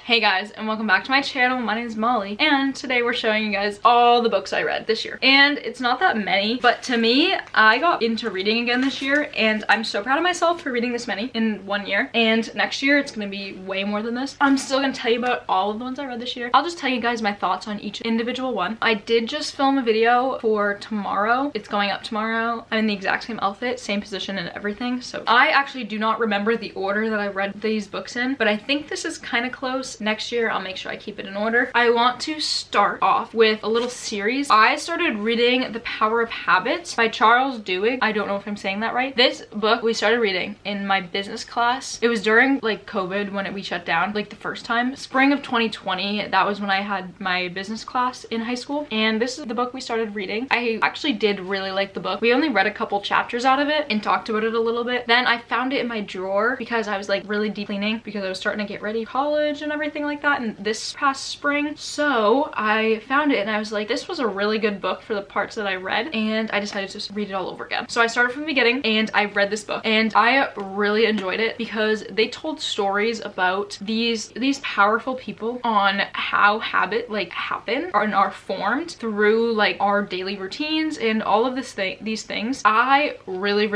Hey guys, and welcome back to my channel. My name is Molly, and today we're showing you guys all the books I read this year. And it's not that many, but to me, I got into reading again this year, and I'm so proud of myself for reading this many in 1 year. And next year, it's gonna be way more than this. I'm still gonna tell you about all of the ones I read this year. I'll just tell you guys my thoughts on each individual one. I did just film a video for tomorrow. It's going up tomorrow. I'm in the exact same outfit, same position and everything. So I actually do not remember the order that I read these books in, but I think this is kind of close. Next year, I'll make sure I keep it in order. I want to start off with a little series. I started reading The Power of Habits by Charles Duhigg. I don't know if I'm saying that right. This book we started reading in my business class. It was during like COVID when we shut down like the first time. Spring of 2020, that was when I had my business class in high school. And this is the book we started reading. I actually did really like the book. We only read a couple chapters out of it and talked about it a little bit. Then I found it in my drawer because I was like really deep cleaning because I was starting to get ready for college and everything like that. And this past spring, so I found it and I was like, this was a really good book for the parts that I read, and I decided to just read it all over again. So I started from the beginning and I read this book, and I really enjoyed it because they told stories about these powerful people on how habit like happen and are formed through like our daily routines and all of these things. I really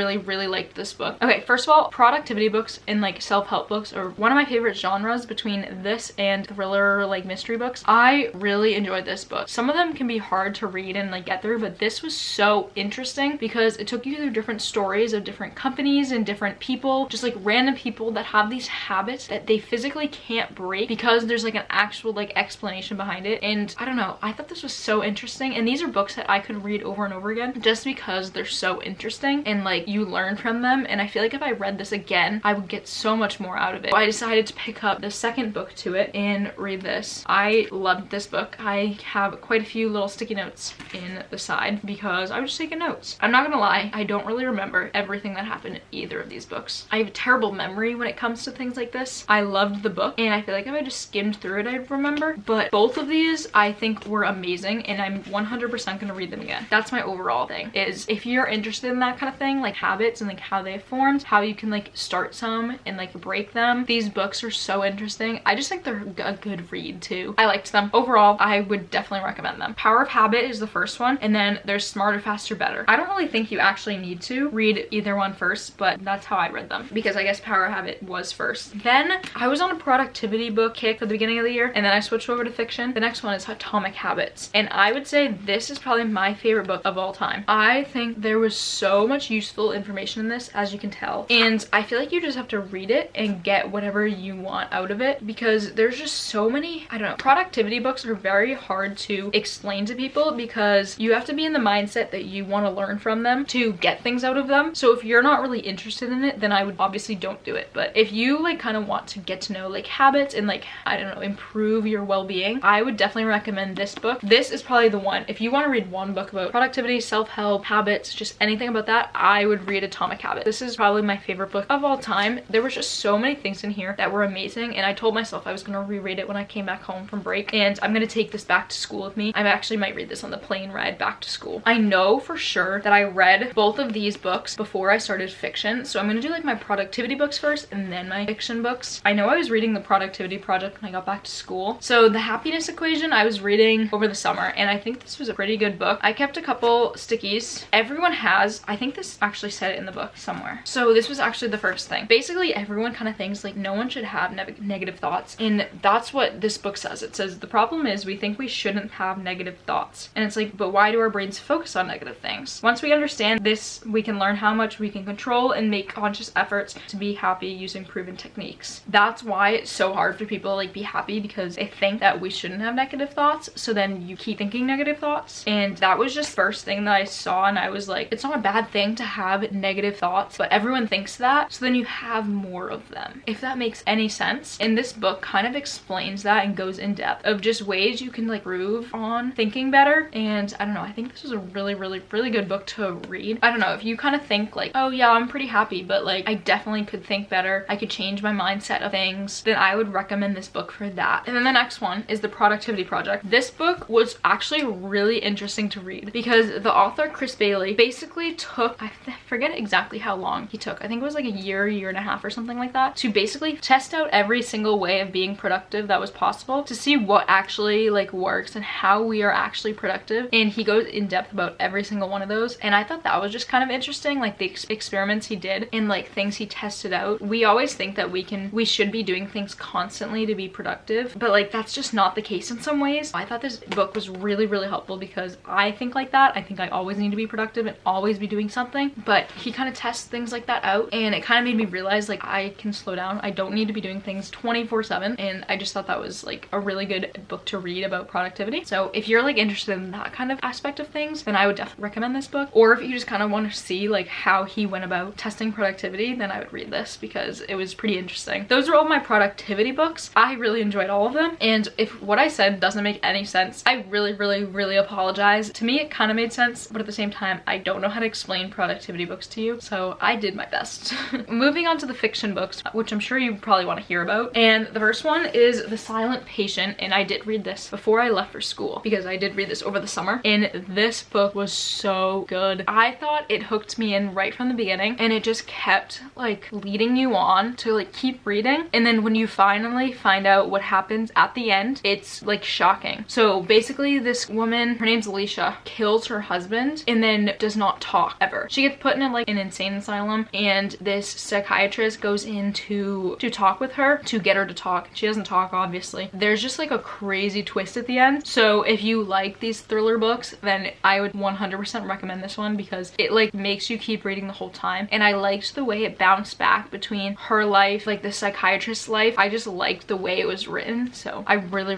liked this book. Okay, first of all, productivity books and like self-help books are one of my favorite genres between this and thriller like mystery books. I really enjoyed this book. Some of them can be hard to read and like get through, but this was so interesting because it took you through different stories of different companies and different people, just like random people that have these habits that they physically can't break because there's like an actual like explanation behind it. And I don't know, I thought this was so interesting, and these are books that I could read over and over again just because they're so interesting and like you learn from them. And I feel like if I read this again, I would get so much more out of it. So I decided to pick up the second book to it and read this. I loved this book. I have quite a few little sticky notes in the side because I was just taking notes. I'm not gonna lie, I don't really remember everything that happened in either of these books. I have a terrible memory when it comes to things like this. I loved the book, and I feel like if I just skimmed through it, I'd remember. But both of these I think were amazing, and I'm 100% gonna read them again. That's my overall thing, is if you're interested in that kind of thing, like habits and like how they formed, how you can like start some and like break them. These books are so interesting. I just think they're a good read too. I liked them. Overall, I would definitely recommend them. Power of Habit is the first one, and then there's Smarter, Faster, Better. I don't really think you actually need to read either one first, but that's how I read them because I guess Power of Habit was first. Then I was on a productivity book kick at the beginning of the year, and then I switched over to fiction. The next one is Atomic Habits, and I would say this is probably my favorite book of all time. I think there was so much useful information in this, as you can tell, and I feel like you just have to read it and get whatever you want out of it because there's just so many, I don't know, productivity books are very hard to explain to people because you have to be in the mindset that you want to learn from them to get things out of them. So if you're not really interested in it, then I would obviously don't do it. But if you like kind of want to get to know like habits and like, I don't know, improve your well-being, I would definitely recommend this book. This is probably the one. If you want to read one book about productivity, self-help, habits, just anything about that, I would read Atomic Habits. This is probably my favorite book of all time. There was just so many things in here that were amazing, and I told myself I was going to reread it when I came back home from break, and I'm going to take this back to school with me. I actually might read this on the plane ride back to school. I know for sure that I read both of these books before I started fiction, so I'm going to do like my productivity books first and then my fiction books. I know I was reading The Productivity Project when I got back to school. So The Happiness Equation I was reading over the summer, and I think this was a pretty good book. I kept a couple stickies. Everyone has, I think this actually said it in the book somewhere. So this was actually the first thing. Basically everyone kind of thinks like no one should have negative thoughts, and that's what this book says. It says the problem is we think we shouldn't have negative thoughts, and it's like, but why do our brains focus on negative things? Once we understand this, we can learn how much we can control and make conscious efforts to be happy using proven techniques. That's why it's so hard for people to like be happy, because they think that we shouldn't have negative thoughts, so then you keep thinking negative thoughts. And that was just the first thing that I saw, and I was like, it's not a bad thing to have negative thoughts, but everyone thinks that, so then you have more of them, if that makes any sense. And this book kind of explains that and goes in depth of just ways you can like improve on thinking better. And I don't know, I think this was a really good book to read. I don't know, if you kind of think like, oh yeah, I'm pretty happy, but like I definitely could think better, I could change my mindset of things, then I would recommend this book for that. And then the next one is The Productivity Project. This book was actually really interesting to read because the author Chris Bailey basically took, I forget exactly how long he took, I think it was like a year and a half or something like that, to basically test out every single way of being productive that was possible, to see what actually like works and how we are actually productive. And he goes in depth about every single one of those, and I thought that was just kind of interesting, like the experiments he did and like things he tested out. We always think that we should be doing things constantly to be productive, but like that's just not the case in some ways. I thought this book was really helpful because I think like that. I think I always need to be productive and always be doing something, but he kind of tests things like that out, and it kind of made me realize like I can slow down. I don't need to be doing things 24/7, and I just thought that was like a really good book to read about productivity. So if you're like interested in that kind of aspect of things, then I would definitely recommend this book. Or if you just kind of want to see like how he went about testing productivity, then I would read this because it was pretty interesting. Those are all my productivity books. I really enjoyed all of them, and if what I said doesn't make any sense, I really apologize. To me it kind of made sense, but at the same time I don't know how to explain productivity books to you, so I did my best. Moving on to the fiction books, which I'm sure you probably want to hear about, and the first one is The Silent Patient, and I did read this before I left for school because I did read this over the summer, and this book was so good. I thought it hooked me in right from the beginning, and it just kept like leading you on to like keep reading, and then when you finally find out what happens at the end, it's like shocking. So basically this woman, her name's Alicia, kills her husband and then does not talk ever. She gets put in like an insane asylum, and this psychiatrist goes in to talk with her to get her to talk. She doesn't talk, obviously. There's just like a crazy twist at the end. So if you like these thriller books, then I would 100% recommend this one because it like makes you keep reading the whole time. And I liked the way it bounced back between her life, like the psychiatrist's life. I just liked the way it was written, so I really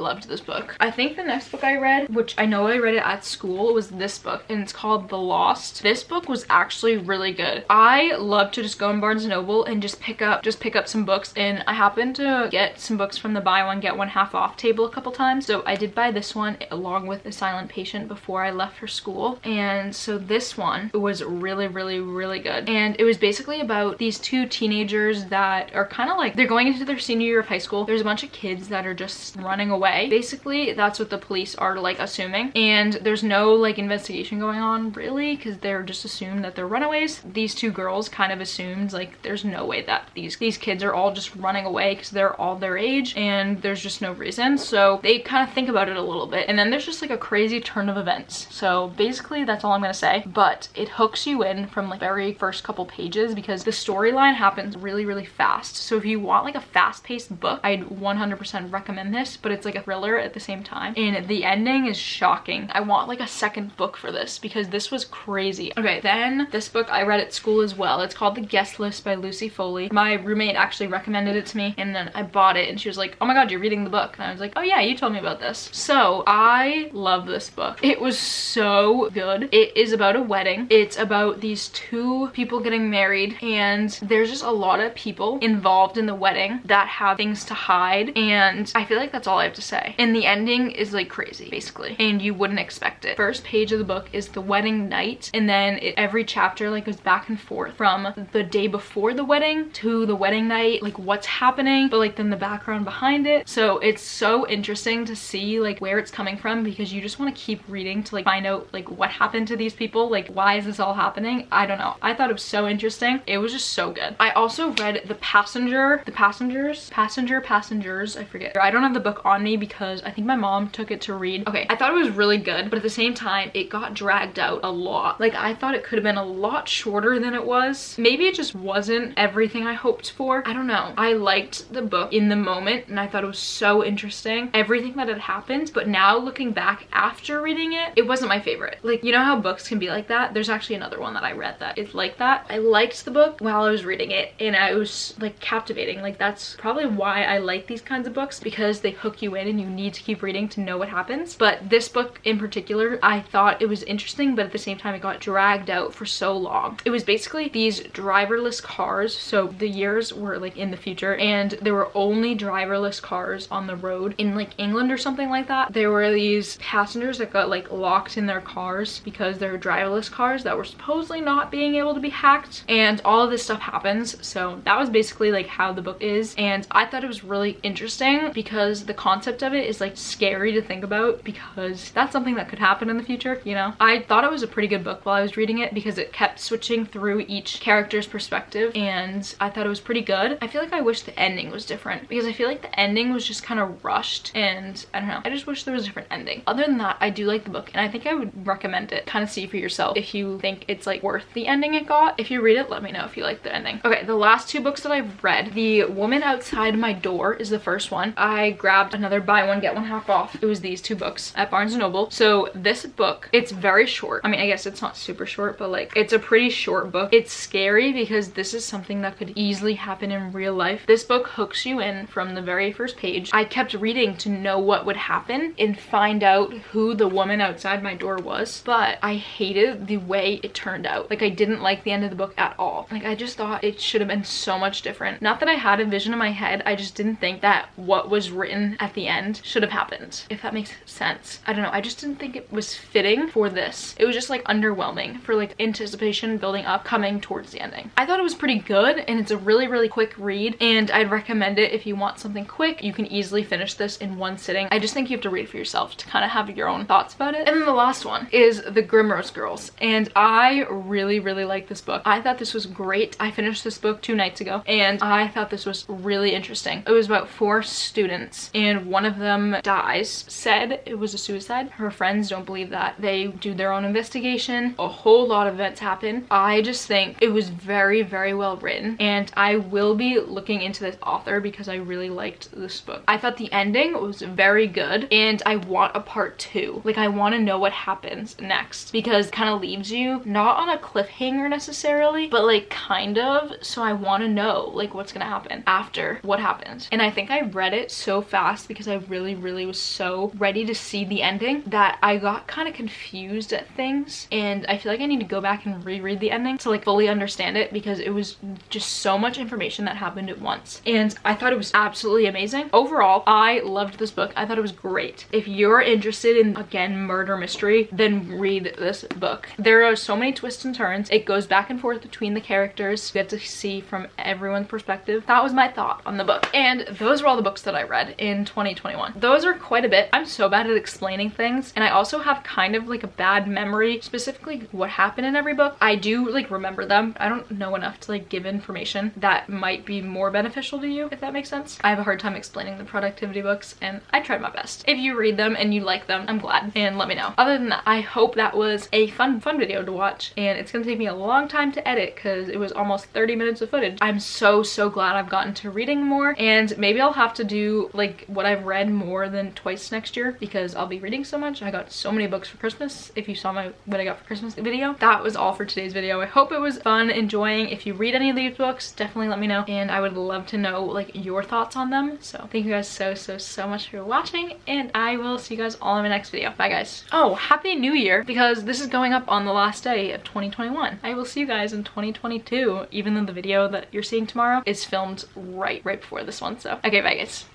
loved this book. I think the next book I read, which I know I read it at school, was this book, and it's called The Lost. This book was actually really good. I love to just go in Barnes & Noble and just pick up some books, and I happened to get some books from the buy one get one half off table a couple times, so I did buy this one along with The Silent Patient before I left for school. And so this one was really good, and it was basically about these two teenagers that are kind of like, they're going into their senior year of high school. There's a bunch of kids that are just running away. Basically that's what the police are like assuming, and there's no like investigation going on really because they're just assumed that they're runaways. These two girls kind of assumed like there's no way that these kids are all just running away because they're all their age and there's just no reason. So they kind of think about it a little bit, and then there's just like a crazy turn of events. So basically that's all I'm gonna say, but it hooks you in from like very first couple pages because the storyline happens really fast. So if you want like a fast-paced book, I'd 100% recommend this, but it's like a thriller at the same time, and the ending is shocking. I want like a second book for this because this was crazy. Okay, then this book I read at school as well. It's called The Guest List by Lucy Foley. My roommate actually recommended it to me, and then I bought it, and she was like, oh my god, you're reading the book. And I was like, oh yeah, you told me about this. So I love this book. It was so good. It is about a wedding. It's about these two people getting married, and there's just a lot of people involved in the wedding that have things to hide, and I feel like that's all I have to say. And the ending is like crazy basically, and you wouldn't expect it. First page of the book is the wedding night, and then every chapter like goes back and forth from the day before the wedding to the wedding night, like what's happening, but like then the background behind it. So it's so interesting to see like where it's coming from because you just want to keep reading to like find out like what happened to these people, like why is this all happening. I don't know, I thought it was so interesting. It was just so good. I also read Passengers, I forget. I don't have the book on me because I think my mom took it to read. Okay, I thought it was really good, but at the same time it got dragged out a lot. Like I thought it could have been a lot shorter than it was. Maybe it just wasn't everything I hoped for. I don't know. I liked the book in the moment and I thought it was so interesting, everything that had happened, but now looking back after reading it, it wasn't my favorite. Like, you know how books can be like that? There's actually another one that I read that is like that. I liked the book while I was reading it, and I was like captivating. Like that's probably why I like these kinds of books, because they hook you in and you need to keep reading to know what happens. But this book in particular, I thought it was interesting, but at the same time it got dragged out for so long. It was basically these driverless cars, so the years were like in the future, and there were only driverless cars on the road in like England or something like that. There were these passengers that got like locked in their cars because they're driverless cars that were supposedly not being able to be hacked, and all of this stuff happens. So that was basically like how the book is, and I thought it was really interesting because the concept of it is like scary to think about because that's something that could happen in the future, you know. I thought it was a pretty good book while I was reading it because it kept switching through each character's perspective, and I thought it was pretty good. I feel like I wish the ending was different because I feel like the ending was just kind of rushed, and I don't know, I just wish there was a different ending. Other than that, I do like the book and I think I would recommend it. Kind of see for yourself if you think it's like worth the ending it got. If you read it, let me know if you like the ending. Okay, the last two books that I've read, The Woman Outside My Door is the first one. I grabbed another buy one get one half off. It was these two books at Barnes & Noble. So this book, it's very short. I mean, I guess it's not super short, but like it's a pretty short book. It's scary because this is something that could easily happen in real life. This book hooks you in from the very first page. I kept reading to know what would happen and find out who the woman outside my door was, but I hated the way it turned out. Like I didn't like the end of the book at all. Like I just thought it should have been so much different. Not that I had a vision in my head, I just didn't think that what was written at the end should have happened, if that makes sense. I don't know, I just didn't think it was fitting for this. It was just like underwhelming for like anticipation building up coming towards the ending. I thought it was pretty good, and it's a really quick read, and I'd recommend it if you want something quick. You can easily finish this in one sitting. I just think you have to read it for yourself to kind of have your own thoughts about it. And then the last one is The Grimrose Girls, and I really like this book. I thought this was great. I finished this book 2 nights ago and I thought this was really interesting. It was about 4 students and one of them dies. Said it was a suicide. Her friends don't believe that. They do their own investigation. A whole lot of events happen. I just think it was very well written, and I will be looking into this author because I really liked this book. I thought the ending was very good, and I want a part 2. Like I want to know what happens next because it kind of leaves you not on a cliffhanger necessarily, but like kind of. So I want to know like what's gonna happen after what happened. And I think I read it so fast because I really was so ready to see the ending that I got kind of confused at things, and I feel like I need to go back and reread the ending to like fully understand it because it was just so much information that happened at once, and I thought it was absolutely amazing. Overall, I loved this book. I thought it was great. If you're interested in, again, murder mystery, then read this book. There are so many twists and turns. It goes back and forth between the characters. You get to see from everyone's perspective. That was my thought on the book, and those were all the books that I read in 2021. Those are quite a bit. I'm so bad at explaining things, and I also have kind of like a bad memory, specifically what happened in every book. I do like remember them. I don't know enough to like give information that might be more beneficial to you, if that makes sense. I have a hard time explaining the productivity books, and I tried my best. If you read them and you like them, I'm glad, and let me know. Other than that, I hope that was a fun video to watch, and it's gonna take me a long time to edit because it was almost 30 minutes of footage. I'm so glad I've gotten to reading more, and maybe I'll have to do like what I've read more than twice next year because I'll be reading so much. I got so many books for Christmas. If you saw my what I got for Christmas video, that was all for today's video. I hope it was fun, enjoying. If you read any of these books, definitely let me know, and I would love to know like your thoughts on them. So thank you guys so much for watching, and I will see you guys all in my next video. Bye guys. Oh, happy new year, because this is going up on the last day of 2021. I will see you guys in 2022, even though the video that you're seeing tomorrow is filmed right before this one. So okay, bye guys.